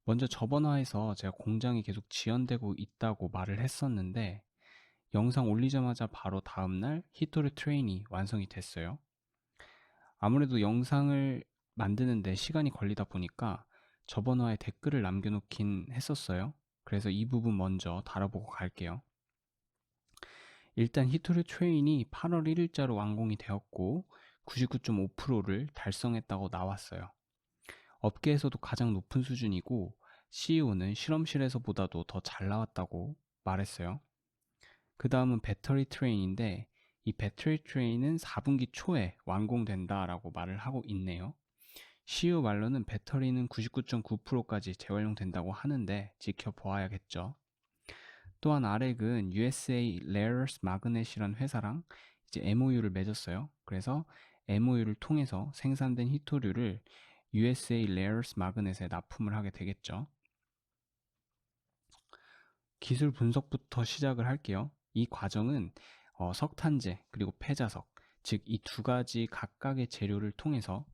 먼저 저번화에서 제가 공장이 계속 지연되고 있다고 말을 했었는데 영상 올리자마자 바로 다음날 히토리 트레인이 완성이 됐어요. 아무래도 영상을 만드는데 시간이 걸리다 보니까 저번화에 댓글을 남겨놓긴 했었어요. 그래서 이 부분 먼저 다뤄보고 갈게요. 일단 히토리 트레인이 8월 1일자로 완공이 되었고 99.5%를 달성했다고 나왔어요. 업계에서도 가장 높은 수준이고 CEO는 실험실에서보다도 더 잘 나왔다고 말했어요. 그 다음은 배터리 트레인인데 이 배터리 트레인은 4분기 초에 완공된다라고 말을 하고 있네요. CEO 말로는 배터리는 99.9%까지 재활용된다고 하는데 지켜보아야겠죠. 또한 아렉은 USA Rare Earth Magnet이라는 회사랑 이제 MOU를 맺었어요. 그래서 MOU를 통해서 생산된 히토류를 USA Rare Earth Magnet에 납품을 하게 되겠죠. 기술 분석부터 시작을 할게요. 이 과정은 석탄재 그리고 폐자석, 즉 이 두 가지 각각의 재료를 통해서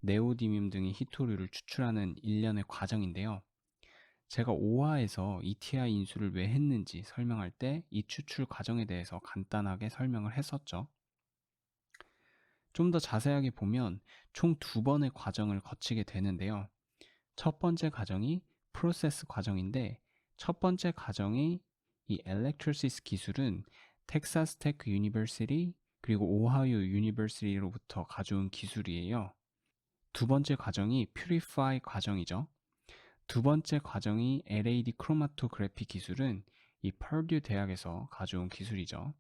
네오디뮴 등의 히토류를 추출하는 일련의 과정인데요. 제가 5화에서 ETI 인수를 왜 했는지 설명할 때 이 추출 과정에 대해서 간단하게 설명을 했었죠. 좀 더 자세하게 보면 총 2번의 과정을 거치게 되는데요. 첫 번째 과정이 프로세스 과정인데 첫 번째 과정이 이 엘렉트로시스 기술은 텍사스 테크 유니버시티 그리고 오하이오 유니버시티로부터 가져온 기술이에요. 두 번째 과정이 퓨리파이 과정이죠. 두 번째 과정이 LAD 크로마토그래피 기술은 이 퍼듀 대학에서 가져온 기술이죠.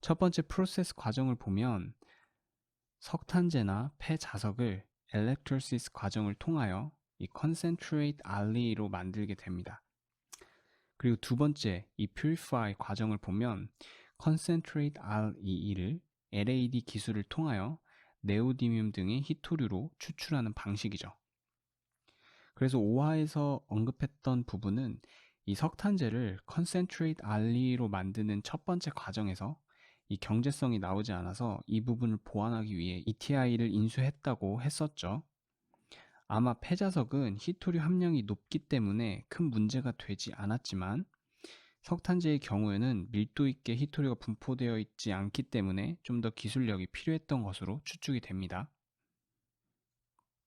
첫 번째 프로세스 과정을 보면 석탄재나 폐자석을 엘렉트로시스 과정을 통하여 이 컨센트레이트 알리로 만들게 됩니다. 그리고 두 번째 이 퓨리파이 과정을 보면 컨센트레이트 REE를 LAD 기술을 통하여 네오디뮴 등의 히토류로 추출하는 방식이죠. 그래서 5화에서 언급했던 부분은 이 석탄재를 컨센트레이트 REE로 만드는 첫 번째 과정에서 이 경제성이 나오지 않아서 이 부분을 보완하기 위해 ETI를 인수했다고 했었죠. 아마 폐자석은 히토류 함량이 높기 때문에 큰 문제가 되지 않았지만 석탄재의 경우에는 밀도 있게 히토류가 분포되어 있지 않기 때문에 좀 더 기술력이 필요했던 것으로 추측이 됩니다.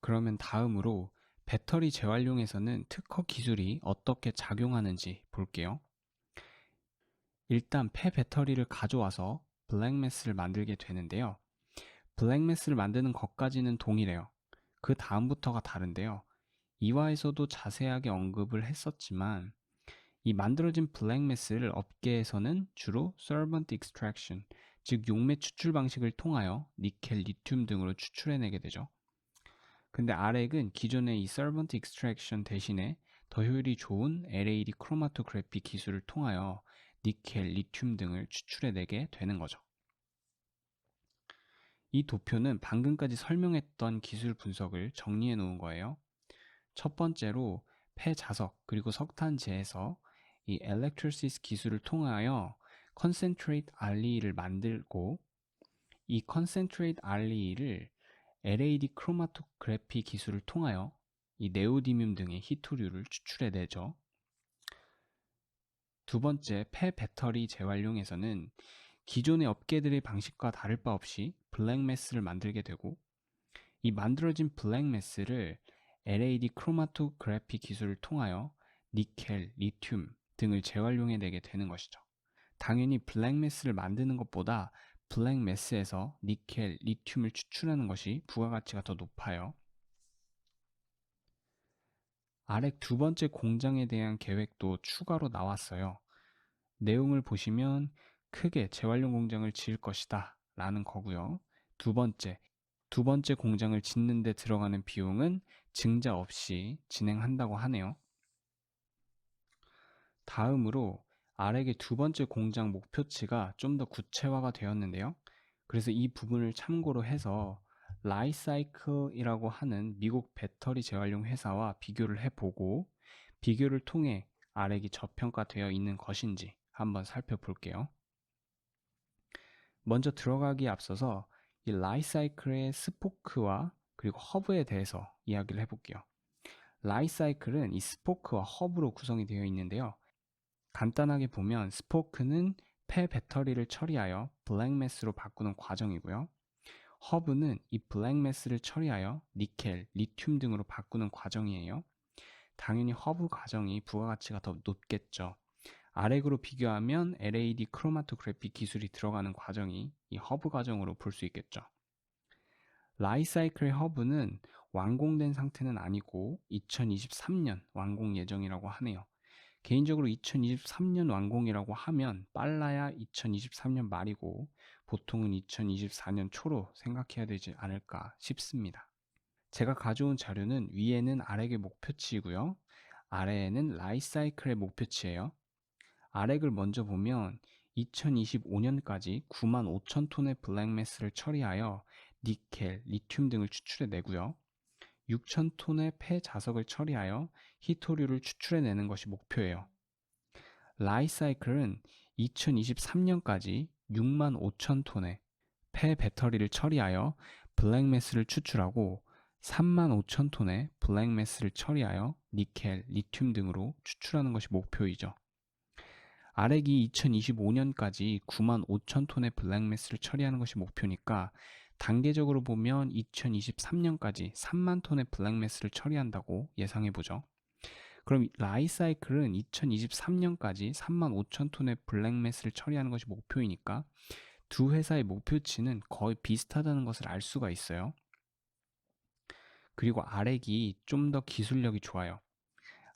그러면 다음으로 배터리 재활용에서는 특허 기술이 어떻게 작용하는지 볼게요. 일단 폐배터리를 가져와서 블랙매스를 만들게 되는데요. 블랙매스를 만드는 것까지는 동일해요. 그 다음부터가 다른데요. 2화에서도 자세하게 언급을 했었지만 이 만들어진 블랙매스를 업계에서는 주로 solvent extraction, 즉 용매 추출 방식을 통하여 니켈, 리튬 등으로 추출해내게 되죠. 근데 아렉은 기존의 이 solvent extraction 대신에 더 효율이 좋은 LAD 크로마토그래피 기술을 통하여 니켈, 리튬 등을 추출해내게 되는 거죠. 이 도표는 방금까지 설명했던 기술 분석을 정리해 놓은 거예요. 첫 번째로 폐자석 그리고 석탄재에서 이 엘렉트로시스 기술을 통하여 컨센트레이트 RE를 만들고 이 컨센트레이트 RE를 LAD 크로마토그래피 기술을 통하여 이 네오디뮴 등의 히토류를 추출해내죠. 두 번째, 폐배터리 재활용에서는 기존의 업계들의 방식과 다를 바 없이 블랙매스를 만들게 되고 이 만들어진 블랙매스를 LAD 크로마토그래피 기술을 통하여 니켈, 리튬 등을 재활용해내게 되는 것이죠. 당연히 블랙매스를 만드는 것보다 블랙매스에서 니켈, 리튬을 추출하는 것이 부가가치가 더 높아요. 아렉 두 번째 공장에 대한 계획도 추가로 나왔어요. 내용을 보시면 크게 재활용 공장을 지을 것이다 라는 거고요. 두 번째 공장을 짓는 데 들어가는 비용은 증자 없이 진행한다고 하네요. 다음으로 아렉의 두 번째 공장 목표치가 좀 더 구체화가 되었는데요. 그래서 이 부분을 참고로 해서 라이사이클이라고 하는 미국 배터리 재활용 회사와 비교를 해보고 비교를 통해 아렉이 저평가되어 있는 것인지 한번 살펴볼게요. 먼저 들어가기에 앞서서 이 라이사이클의 스포크와 그리고 허브에 대해서 이야기를 해볼게요. 라이사이클은 이 스포크와 허브로 구성이 되어 있는데요. 간단하게 보면 스포크는 폐 배터리를 처리하여 블랙매스로 바꾸는 과정이고요. 허브는 이 블랙매스를 처리하여 니켈, 리튬 등으로 바꾸는 과정이에요. 당연히 허브 과정이 부가가치가 더 높겠죠. 아렉으로 비교하면 LAD 크로마토그래피 기술이 들어가는 과정이 이 허브 과정으로 볼 수 있겠죠. 라이사이클의 허브는 완공된 상태는 아니고 2023년 완공 예정이라고 하네요. 개인적으로 2023년 완공이라고 하면 빨라야 2023년 말이고 보통은 2024년 초로 생각해야 되지 않을까 싶습니다. 제가 가져온 자료는 위에는 아렉의 목표치이고요. 아래에는 라이사이클의 목표치예요. 아렉을 먼저 보면 2025년까지 95,000톤의 블랙매스를 처리하여 니켈, 리튬 등을 추출해내고요. 6,000톤의 폐자석을 처리하여 히토류를 추출해내는 것이 목표예요. 라이사이클은 2023년까지 65,000톤의 폐 배터리를 처리하여 블랙매스를 추출하고 35,000톤의 블랙매스를 처리하여 니켈, 리튬 등으로 추출하는 것이 목표이죠. 아렉이 2025년까지 95,000톤의 블랙매스를 처리하는 것이 목표니까 단계적으로 보면 2023년까지 3만 톤의 블랙매스를 처리한다고 예상해보죠. 그럼 라이사이클은 2023년까지 35,000톤의 블랙매스를 처리하는 것이 목표이니까 두 회사의 목표치는 거의 비슷하다는 것을 알 수가 있어요. 그리고 아렉이 좀 더 기술력이 좋아요.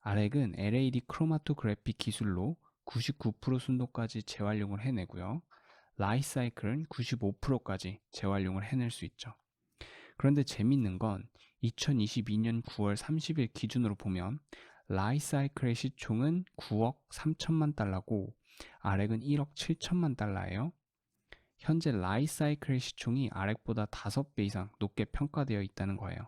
아렉은 LAD 크로마토그래피 기술로 99% 순도까지 재활용을 해내고요. 라이사이클은 95%까지 재활용을 해낼 수 있죠. 그런데 재밌는 건 2022년 9월 30일 기준으로 보면 라이사이클의 시총은 9억 3천만 달러고 아렉은 1억 7천만 달러예요. 현재 라이사이클의 시총이 아렉보다 5배 이상 높게 평가되어 있다는 거예요.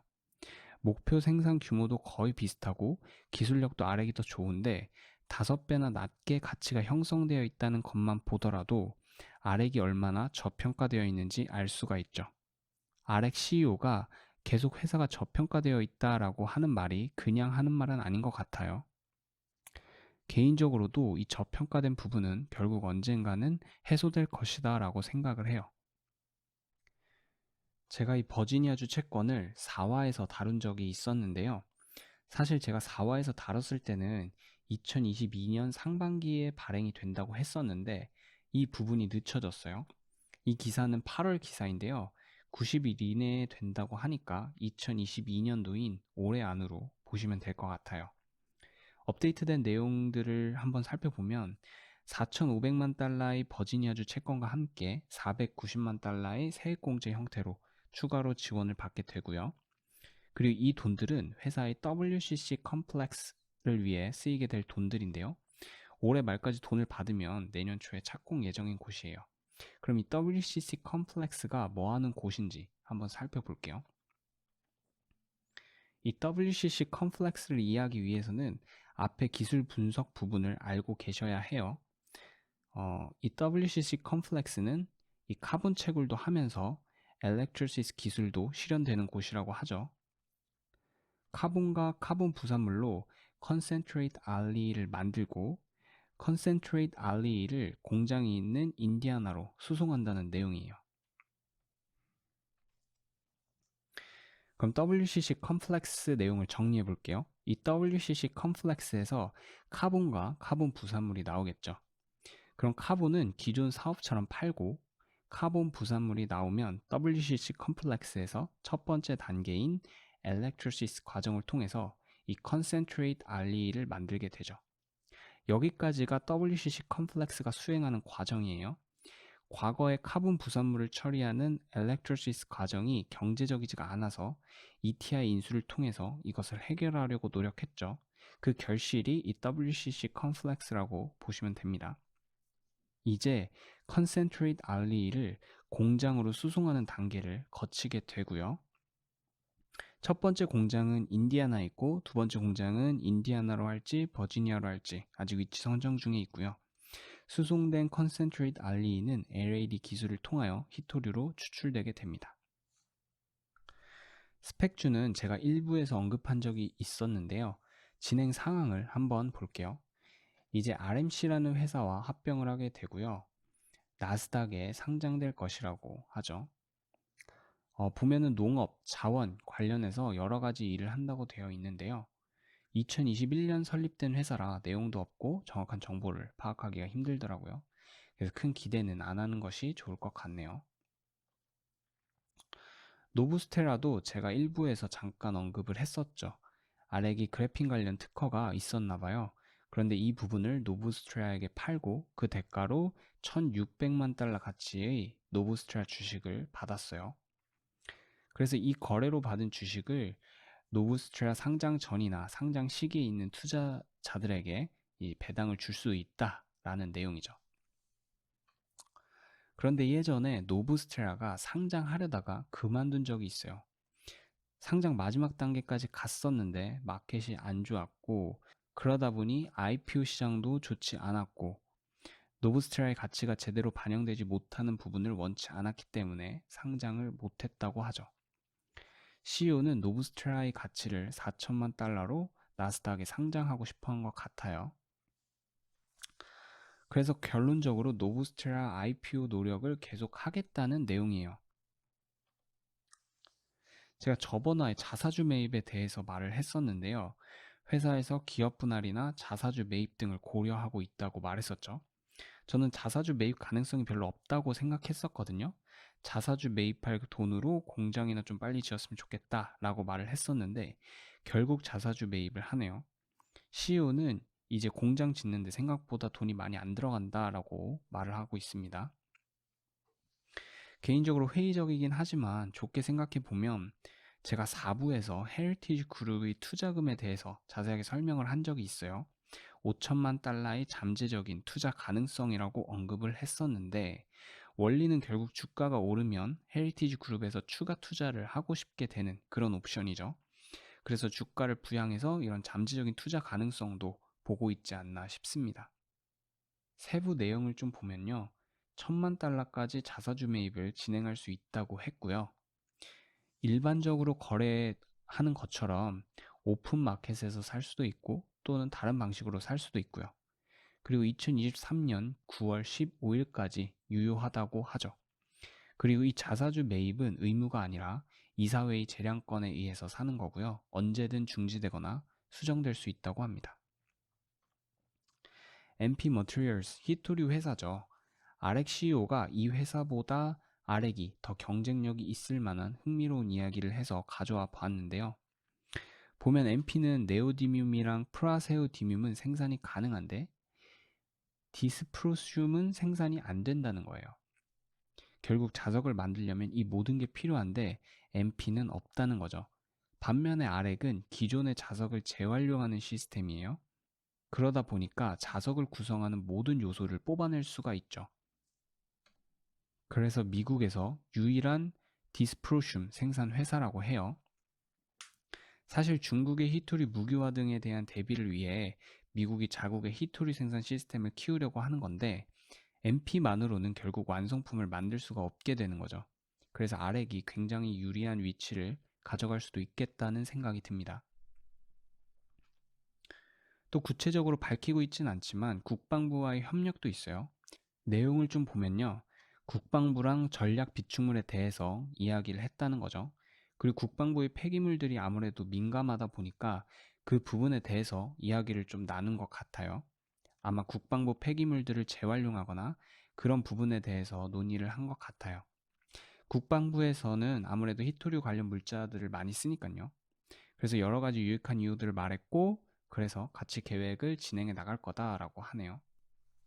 목표 생산 규모도 거의 비슷하고 기술력도 아렉이 더 좋은데 5배나 낮게 가치가 형성되어 있다는 것만 보더라도 아렉이 얼마나 저평가되어 있는지 알 수가 있죠. 아렉 CEO가 계속 회사가 저평가되어 있다라고 하는 말이 그냥 하는 말은 아닌 것 같아요. 개인적으로도 이 저평가된 부분은 결국 언젠가는 해소될 것이다 라고 생각을 해요. 제가 이 버지니아주 채권을 4화에서 다룬 적이 있었는데요. 사실 제가 4화에서 다뤘을 때는 2022년 상반기에 발행이 된다고 했었는데 이 부분이 늦춰졌어요. 이 기사는 8월 기사인데요. 90일 이내에 된다고 하니까 2022년도인 올해 안으로 보시면 될 것 같아요. 업데이트된 내용들을 한번 살펴보면 4,500만 달러의 버지니아주 채권과 함께 490만 달러의 세액공제 형태로 추가로 지원을 받게 되고요. 그리고 이 돈들은 회사의 WCC 컴플렉스를 위해 쓰이게 될 돈들인데요. 올해 말까지 돈을 받으면 내년 초에 착공 예정인 곳이에요. 그럼 이 WCC 컴플렉스가 뭐 하는 곳인지 한번 살펴볼게요. 이 WCC 컴플렉스를 이해하기 위해서는 앞에 기술 분석 부분을 알고 계셔야 해요. 이 WCC 컴플렉스는 이 카본 채굴도 하면서 엘렉트로시스 기술도 실현되는 곳이라고 하죠. 카본과 카본 부산물로 컨센트레이트 알리를 만들고 컨센트레이트 알리를 공장이 있는 인디아나로 수송한다는 내용이에요. 그럼 WCC 컴플렉스 내용을 정리해 볼게요. 이 WCC 컴플렉스에서 카본과 카본 부산물이 나오겠죠. 그럼 카본은 기존 사업처럼 팔고 카본 부산물이 나오면 WCC 컴플렉스에서 첫 번째 단계인 엘렉트로시스 과정을 통해서 이 컨센트레이트 알리를 만들게 되죠. 여기까지가 WCC 컴플렉스가 수행하는 과정이에요. 과거에 카본 부산물을 처리하는 엘렉트로시스 과정이 경제적이지가 않아서 ETI 인수를 통해서 이것을 해결하려고 노력했죠. 그 결실이 이 WCC 컴플렉스라고 보시면 됩니다. 이제 컨센트레이트 알리를 공장으로 수송하는 단계를 거치게 되고요. 첫 번째 공장은 인디아나에 있고 두 번째 공장은 인디아나로 할지 버지니아로 할지 아직 위치 선정 중에 있고요. 수송된 컨센트레이트 알리는 LAD 기술을 통하여 히토류로 추출되게 됩니다. 스펙주는 제가 일부에서 언급한 적이 있었는데요. 진행 상황을 한번 볼게요. 이제 RMC라는 회사와 합병을 하게 되고요. 나스닥에 상장될 것이라고 하죠. 보면은 농업, 자원 관련해서 여러 가지 일을 한다고 되어 있는데요. 2021년 설립된 회사라 내용도 없고 정확한 정보를 파악하기가 힘들더라고요. 그래서 큰 기대는 안 하는 것이 좋을 것 같네요. 노브스테라도 제가 일부에서 잠깐 언급을 했었죠. 아렉이 그래핀 관련 특허가 있었나 봐요. 그런데 이 부분을 노브스트라에게 팔고 그 대가로 1600만 달러 가치의 노브스트라 주식을 받았어요. 그래서 이 거래로 받은 주식을 노브스트라 상장 전이나 상장 시기에 있는 투자자들에게 이 배당을 줄 수 있다라는 내용이죠. 그런데 예전에 노브스트라가 상장하려다가 그만둔 적이 있어요. 상장 마지막 단계까지 갔었는데 마켓이 안 좋았고, 그러다 보니 IPO 시장도 좋지 않았고, 노브스트라의 가치가 제대로 반영되지 못하는 부분을 원치 않았기 때문에 상장을 못했다고 하죠. CEO는 노브스트라의 가치를 4천만 달러로 나스닥에 상장하고 싶어 한 것 같아요. 그래서 결론적으로 노브스트라 IPO 노력을 계속 하겠다는 내용이에요. 제가 저번화에 자사주 매입에 대해서 말을 했었는데요. 회사에서 기업 분할이나 자사주 매입 등을 고려하고 있다고 말했었죠. 저는 자사주 매입 가능성이 별로 없다고 생각했었거든요. 자사주 매입할 돈으로 공장이나 좀 빨리 지었으면 좋겠다라고 말을 했었는데 결국 자사주 매입을 하네요. CEO는 이제 공장 짓는데 생각보다 돈이 많이 안 들어간다라고 말을 하고 있습니다. 개인적으로 회의적이긴 하지만 좋게 생각해 보면 제가 4부에서 헤리티지 그룹의 투자금에 대해서 자세하게 설명을 한 적이 있어요. 5천만 달러의 잠재적인 투자 가능성이라고 언급을 했었는데 원리는 결국 주가가 오르면 헤리티지 그룹에서 추가 투자를 하고 싶게 되는 그런 옵션이죠. 그래서 주가를 부양해서 이런 잠재적인 투자 가능성도 보고 있지 않나 싶습니다. 세부 내용을 좀 보면요. 1천만 달러까지 자사주 매입을 진행할 수 있다고 했고요. 일반적으로 거래하는 것처럼 오픈 마켓에서 살 수도 있고 또는 다른 방식으로 살 수도 있고요. 그리고 2023년 9월 15일까지 유효하다고 하죠. 그리고 이 자사주 매입은 의무가 아니라 이사회의 재량권에 의해서 사는 거고요. 언제든 중지되거나 수정될 수 있다고 합니다. MP Materials, 히토류 회사죠. 아렉 CEO가 이 회사보다 아렉이 더 경쟁력이 있을 만한 흥미로운 이야기를 해서 가져와 봤는데요. 보면 MP는 네오디뮴이랑 프라세오디뮴은 생산이 가능한데 디스프로슘은 생산이 안 된다는 거예요. 결국 자석을 만들려면 이 모든 게 필요한데 MP는 없다는 거죠. 반면에 아렉은 기존의 자석을 재활용하는 시스템이에요. 그러다 보니까 자석을 구성하는 모든 요소를 뽑아낼 수가 있죠. 그래서 미국에서 유일한 디스프로슘 생산 회사라고 해요. 사실 중국의 히토리 무기화 등에 대한 대비를 위해 미국이 자국의 히토리 생산 시스템을 키우려고 하는 건데 MP만으로는 결국 완성품을 만들 수가 없게 되는 거죠. 그래서 아렉이 굉장히 유리한 위치를 가져갈 수도 있겠다는 생각이 듭니다. 또 구체적으로 밝히고 있진 않지만 국방부와의 협력도 있어요. 내용을 좀 보면요. 국방부랑 전략 비축물에 대해서 이야기를 했다는 거죠. 그리고 국방부의 폐기물들이 아무래도 민감하다 보니까 그 부분에 대해서 이야기를 좀 나눈 것 같아요. 아마 국방부 폐기물들을 재활용하거나 그런 부분에 대해서 논의를 한 것 같아요. 국방부에서는 아무래도 히토류 관련 물자들을 많이 쓰니까요. 그래서 여러 가지 유익한 이유들을 말했고, 그래서 같이 계획을 진행해 나갈 거다라고 하네요.